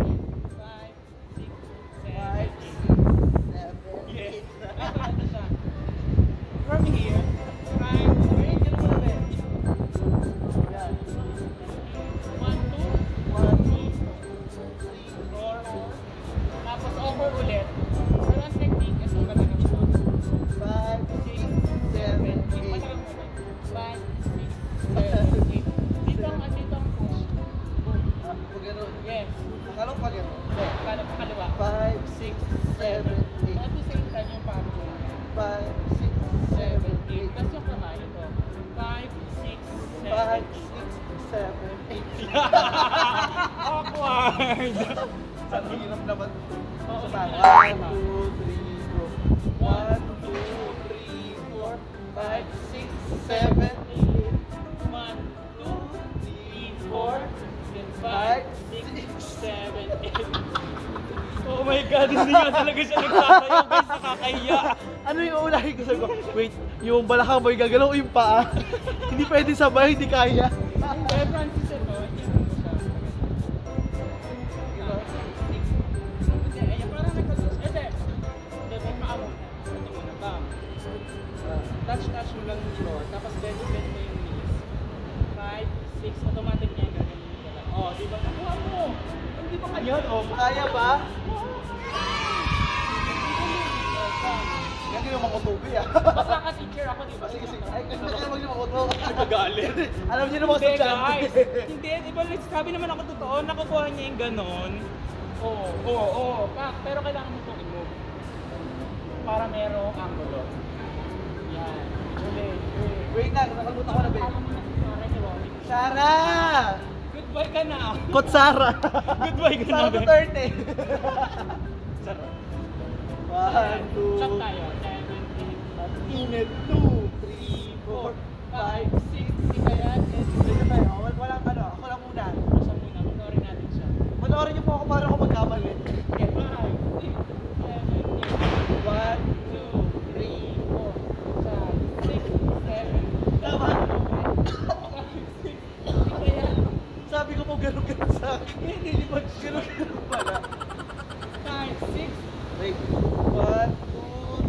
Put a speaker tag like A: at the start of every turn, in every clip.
A: 5, 6,
B: 5,
A: 7, 8.
B: 6, 7,
A: Yes.
B: 8.
A: Ito siya. From here, try, wait, yun mo ulit.
B: Yan.
A: 1, 2, 3, 4. Tapos over ulit. Pero ang technique is ang gagawin mo.
B: 5, 6, 7, 8.
A: 5, 6, 7, 8. Dito ang push. Boom.
B: Pag gano'n.
A: Yes.
B: Akala ko pag gano'n.
A: Kaliwa.
B: 5, 6, 7, 8.
A: At the same time yung paa mo.
B: 5, 6,
A: 7,
B: 7,
A: 8. Tapos yung kamay ito. 5, 6,
B: 5,
A: 7,
B: 6, 7, 8.
A: Awkward!
B: Ang hirap naman.
A: Oo,
B: Sa
A: hindi
B: tama.
A: na.
B: 1, 2, 3, go. 1, 2, 3, 4, 5, 6, 7, 8.
A: 1, 2, 3, 4, 5, 6, 7, 8. Oh my God, hindi nga talaga siya nagsasayaw guys, nakakahiya.
B: Ano yung unahin ko sa ko? Wait, yung balakang mo yung gagalaw o yung paa? Hindi pwede sabay, hindi kaya.
A: Kaya Francis ito, hindi mo siya. Hindi, ayan, parang nagkalos. Hindi, may paa mo. Ito muna ba? Touch mo lang yung floor, tapos bend mo yung knees. 5, 6, automatic niya yung gagawin mo. Oh, di ba? Nakuha mo! Ayun, oh.
B: Kaya ba? Yan yung mga tubi ah.
A: Basta ka teacher ako, di ba?
B: Sige, sige. Ay, kasi na kayo mag-mga
A: Nagagalit.
B: Alam niyo naman sa
A: Hindi,
B: chat.
A: guys. Hindi, di ba sabi naman ako totoo, nakukuha niya yung ganon. Oo. Pero kailangan mo itong i-move. Para merong angulo. Yan.
B: Wait na, nakalimutan ko na, babe.
A: Alam mo na si Sarah ni Wally.
B: Sarah!
A: Goodbye ka na.
B: Kotsara!
A: Goodbye ka na,
B: Sarah
A: babe.
B: Duterte!
A: Sarah.
B: 1, 2,
A: Shot tayo. 7, 8,
B: init, 2, 3, 4, 5, 6.
A: Isa yan.
B: Sige tayo, walang ano, ako lang muna.
A: Siya muna, panoorin natin siya.
B: Panoorin niyo po ako para ako magkamali.
A: Okay, 5, 6, 7, 8, 1, 2, 3, 4, 5, 6, 7,
B: Tama.
A: 5, 6, isa yan.
B: Sabi ko po gano'n-gano'n sa akin.
A: Hindi, di ba?
B: Gano'n-gano'n pala.
A: 5, 6,
B: Wait. 1, 2,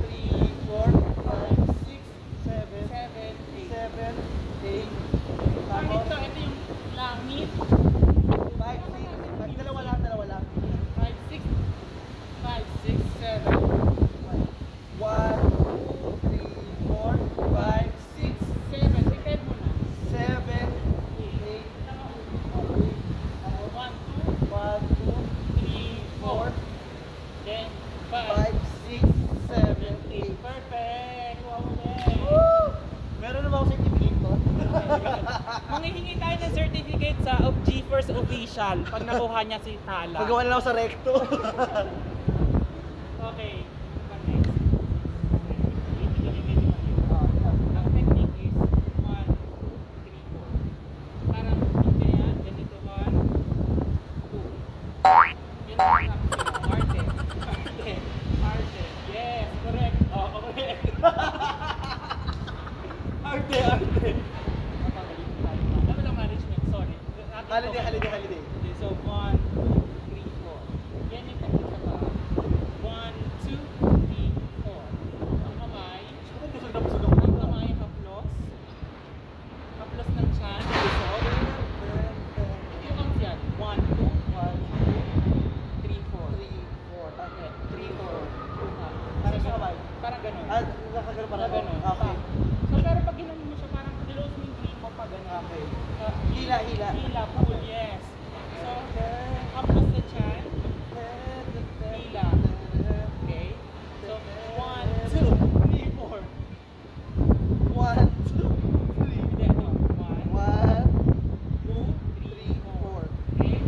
B: 3, 4, 5, 6, 7, 7, 8.
A: Bakit to? Ito yung langit.
B: 5, 6. Dalawa lang.
A: 5, 6, 5, 6, 7.
B: 1, 2, 3, 4, 5, 6, 7, 8.
A: Repeat mo na.
B: 7, 8. 1, 2,
A: 3, 4. Then, 5,
B: 5, 6, 7, 8.
A: Perfect! Wow,
B: Meron na ba ako certificate to?
A: Manghihingi tayo ng certificate sa of G-First Official pag nakuha niya si Tala.
B: Pagawa na lang ako sa recto.
A: Okay. What next? Ang technique is 1, 2, 3, 4. Parang hindi yan. Ganito 1, 2. Yan ang sabi ko. Arte. Yes, correct. Oh, correct. Arte. Ano lang management? Sorry.
B: Holiday.
A: Okay, so 1, 2, 3, 4. Yan yung technique sa paa. 1, 2, 3, 4. Ang kamay. Ang kamay, haplos. Haplos ng chan. Yung counts yan. 1, 2, 3, 4. Okay. 3, 4.
B: Parang sa kamay.
A: Parang ganun.
B: Nakagano
A: Parang ganun.
B: Okay.
A: So, pero pag ginawa mo siya, parang close mo yung green mo pa ganun.
B: Okay.
A: Hila. Hila, pull, yes. So, haplos the chan. Hila. Okay. So, 1, 2, 3, 4.
B: 1, 2, 3.
A: Hindi, ito. 1, 2, 3, 4. Okay?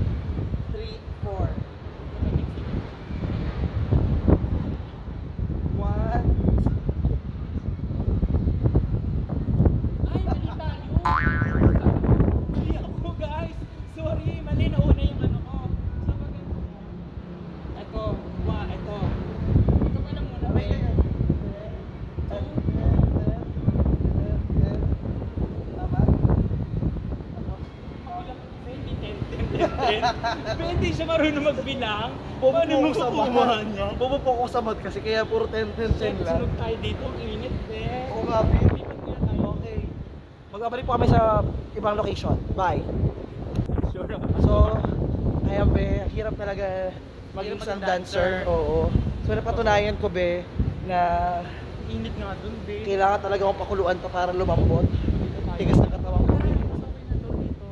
B: 3, 4. 1.
A: Ay, mali tayo. Mali ako, guys. Sorry, mali. Nauna yung ano ko. So, maganda. Ito. Ito. Ito pa lang muna.
B: Wait. Tama?
A: Hindi siya marunong magbilang. Paano mo kukuha niya?
B: Bobo po ako sa math kasi kaya puro 10, 10, 10 lang.
A: Sunog tayo dito. Ang init, be.
B: Oo nga, babe.
A: Lipat kaya tayo.
B: Okay. Magbabalik po kami sa ibang location. Bye.
A: Sure ako.
B: So, ayan be, hirap talaga maging
A: Hirap
B: isang
A: maging dancer.
B: dancer. Oo. So napatunayan ko be na
A: Init nga dun, be.
B: kailangan talaga akong pakuluan to para lumambot. Tigas ng katawan ko.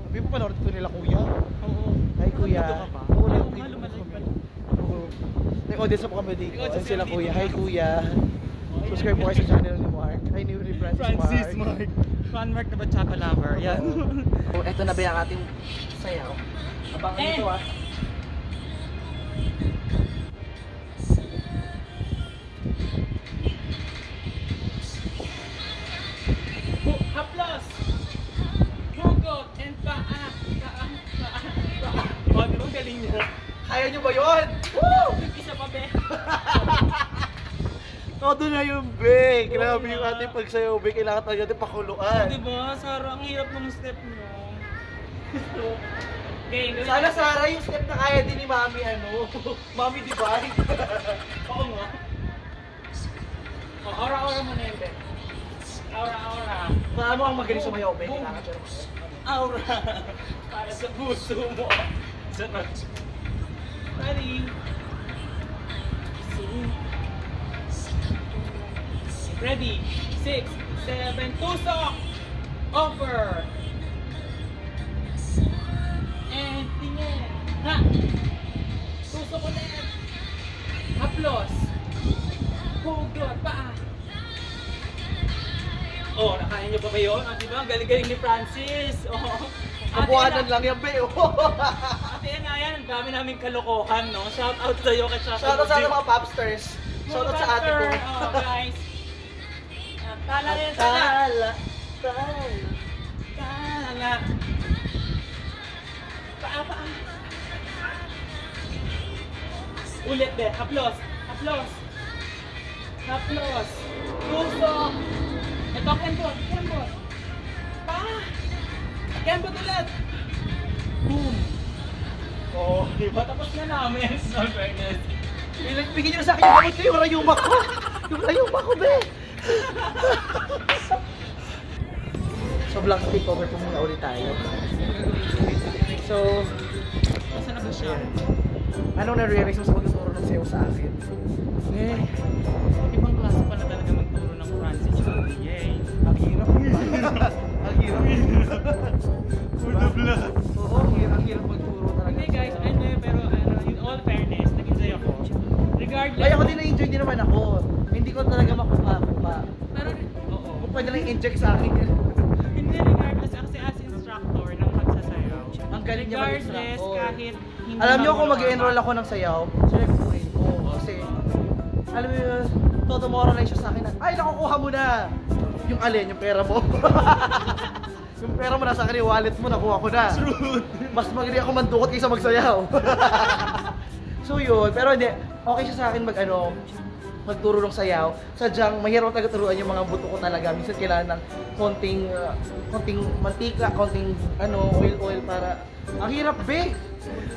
B: Sabi mo panood ito nila kuya.
A: Oo.
B: Hi kuya.
A: Nandito ka pa?
B: Oo,
A: Oo,
B: nandito
A: nga, lumalag
B: kami.
A: pala.
B: Oo. May audience na po kami dito.
A: May audience
B: Ayun sila
A: kami
B: kuya.
A: dito.
B: Hi kuya. Subscribe po kayo sa channel ni Marc. Ay ni Francis Marc.
A: Franmark na Bachata lover. Yan.
B: So, eto na ba yung ating sayaw? Abangan nito ah.
A: Haplos! Hugot and paa. Oh, di ba galing niya?
B: Kaya nyo ba yun?
A: Isa pa, be.
B: Todo na yung be. Grabe yung ating pagsayaw be. Kailangan talaga natin pakuluan.
A: Di ba, Sarah, ang hirap ng step niyo. Okay, gawin
B: Sana
A: natin.
B: Sarah yung step na kaya din ni Mami ano. Mami Divine.
A: Oo nga. Oh, aura-aura mo na yun, be. Aura-aura.
B: Paano ang magaling sumayaw be? Kailangan siya naman.
A: Aura. Para sa puso mo. Sarap. Ready? Ready? 6, 7, tusok! Over! And tingin! Ha! Tusok ulit! Haplos! Hugot! Paa! Oh, nakaya niyo pa ba yun? Oh, diba? Ang galing-galing ni Francis! Oh.
B: Kabuhanan lang yan, be.
A: Ate yan, ang dami namin kalokohan, no? Shout out sa'yo kay Shaka.
B: Shout out sa mga popsters. Shout out sa ate ko.
A: Oh, guys. Tala rin, tala. Tala. Paa. Ulit, be. Haplos. Tusok. Ito, Kembot. Paa. Kembot ulit. Boom. Oh, diba? Tapos na namin. No fairness.
B: Bigyan nyo na sa akin yung gamot ko, yung rayuma ko. Yung rayuma ko, be. So, blank stick over po muna ulit tayo. So,
A: Saan na ba siya?
B: anong na-realize mo sa pagtuturo ng sayo sa akin?
A: Ibang klase pala talaga magturo ng Francis Candiyey.
B: Ang hirap yun. Ang hirap yun.
A: For the blood.
B: Oo, ang hirap magturo talaga.
A: Hindi guys, pero in all fairness, nag-enjoy ako. Regardless.
B: Ay, ako din na-enjoy din naman ako. Hindi ko talaga makupa.
A: Pero, oo.
B: Kung pwede lang i-inject sa akin yan.
A: Hindi regardless, kasi as instructor ng magsasayaw.
B: Ang galing niya
A: regardless,
B: mag-instructor.
A: kahit hindi
B: Alam niyo kung
A: marunong
B: mag-enroll ako ng sayaw, syempre ko. Kasi, alam mo yun, todo moralize siya sa akin na, ay, nakukuha mo na! Yung alin, yung pera mo. Yung pera mo nasa akin, yung wallet mo, nakuha ko na.
A: Truth.
B: Mas magaling ako mandukot kaysa magsayaw. So yun, pero hindi, okay siya sa akin magturo ng sayaw. Sadyang mahirap talaga turuan yung mga buto ko talaga. Minsan kailangan ng konting mantika, konting oil para ang hirap, be.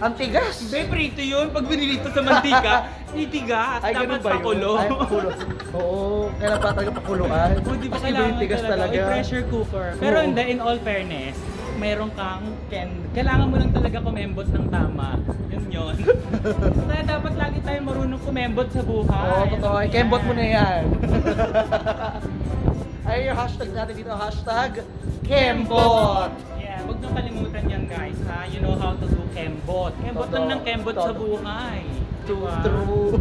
B: Ang tigas.
A: Be, prito yun. Pag binilito sa mantika, titigas.
B: Ay, ganun
A: Dapat
B: ba yun?
A: pakulo.
B: Ay, pakulo. Oo, kailangan pa talaga pakuluan.
A: O, di ba
B: Kasi
A: kailangan
B: yung tigas talaga.
A: i-pressure cooker. Pero
B: Oo.
A: hindi, in all fairness, mayroon kang kailangan mo lang talaga kumembot ng tama. Yun. Kaya dapat lagi tayong marunong kumembot sa buhay.
B: Oo, totoo.
A: Yan.
B: Kembot mo na yan. Ay, yung hashtag natin dito, hashtag Kembot.
A: Yeah, huwag nang kalimutan yan guys ha. You know how to do Kembot. Kembot lang ng Kembot sa
B: Todo.
A: buhay.
B: True.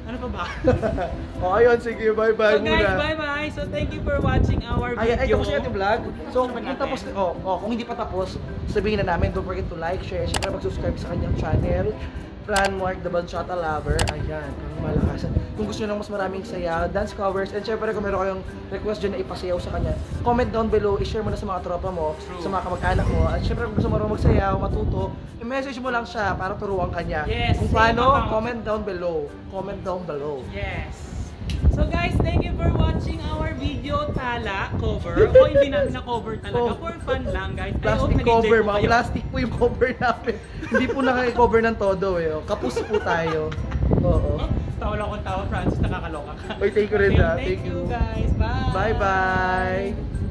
A: Ano pa ba?
B: O, ayun, sige, bye-bye
A: So guys,
B: muna.
A: bye-bye. So thank you for watching our video.
B: Ay, tapos na yung vlog. So,
A: Tapos na
B: kung
A: natin.
B: tapos, kung hindi pa tapos, sabihin na namin, don't forget to like, share, syempre mag-subscribe sa kanyang channel, Franmark, the Bachata Lover. Ayan, ang malakasan. Kung gusto nyo ng mas maraming saya, dance covers, and syempre kung meron kayong request dyan na ipasayaw sa kanya, comment down below, i-share mo na sa mga tropa mo, sa mga kamag-anak mo, at syempre kung gusto mo magsayaw, matuto, i-message mo lang siya para turuan kanya.
A: Yes,
B: Kung
A: same
B: paano,
A: account.
B: comment down below. Comment down below.
A: Yes. So guys, thank you for watching our video Tala cover. O hindi namin na cover talaga. For fun lang guys. I hope
B: Plastic
A: nag-enjoy
B: cover,
A: po
B: mga
A: kayo.
B: plastic po yung cover namin. Hindi po nakaka-cover ng todo eh. Kapus po tayo. Oo.
A: Tawa lang akong tawa, Francis, nakakaloka ka.
B: Oy, thank you rin
A: Okay,
B: ha.
A: Thank you guys. Bye.
B: Bye-bye.